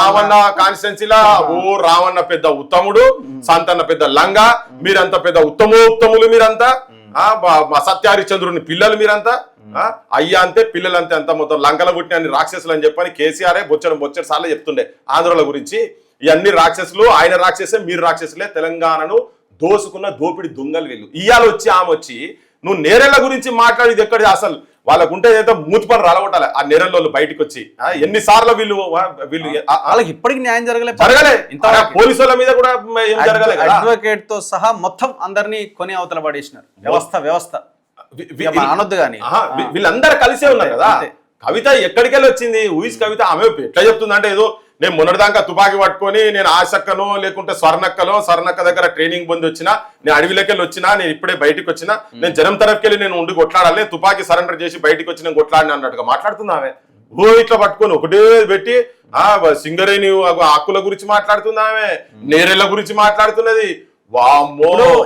రావణ కాన్స్టిట్యున్సీలా రావణ పెద్ద ఉత్తముడు, సంతన్న పెద్ద లంగా, మీరంతా పెద్ద ఉత్తములు మీరంతా, సత్యహరిచంద్రుని పిల్లలు మీరంతా, అయ్యా అంతే పిల్లలు అంతే, అంత మొత్తం లంకల పుట్టిన రాక్షసులు అని చెప్పని కేసీఆర్ బొచ్చడు సార్లు చెప్తుండే ఆంధ్రుల గురించి. ఇవన్నీ రాక్షసులు, ఆయన రాక్షసే మీరు రాక్షసులే, తెలంగాణను దోసుకున్న దోపిడి దొంగలు వీళ్ళు. ఇవాళ వచ్చి ఆమె వచ్చి నువ్వు నేరెళ్ల గురించి మాట్లాడేది ఎక్కడ? అసలు వాళ్ళకుంటే ఏదో మూతి పని రాలగొట్టాలి ఆ నేరెళ్ళు బయటకు వచ్చి. ఎన్నిసార్లు వీళ్ళు వాళ్ళకి ఇప్పటికి న్యాయం జరగలే. పోలీసు వాళ్ళ మీద కూడా ఏం జరగలే. అడ్వకేట్ తో సహా మొత్తం అందరినీ కొని అవతల పడేసినారు. వ్యవస్థ అనొద్దు కానీ వీళ్ళందరూ కలిసే ఉన్నారు కదా. కవిత ఎక్కడికి వెళ్ళి వచ్చింది? ఊహిస్ కవిత ఆమె ఎట్లా చెప్తుందంటే ఏదో నేను మొన్నటిదాకా తుపాకీ పట్టుకొని నేను ఆశక్కనో లేకుంటే స్వర్ణక్క దగ్గర ట్రైనింగ్ పొంది వచ్చినా, నేను అడవిలోకెళ్ళి వచ్చినా, నేను ఇప్పుడే బయటకు వచ్చినా, నేను జనం తరఫుకెళ్ళి నేను ఉండి కొట్లాడాలి, తుపాకీ సరెండర్ చేసి బయటకు వచ్చి నేను కొట్లాడిన అన్నట్టుగా మాట్లాడుతుంది ఆమె. ఇట్లా పట్టుకొని ఒకటే పెట్టి సింగరేణి హక్కుల గురించి మాట్లాడుతుంది ఆమె, నేరెళ్ల గురించి మాట్లాడుతున్నది. వామ్మో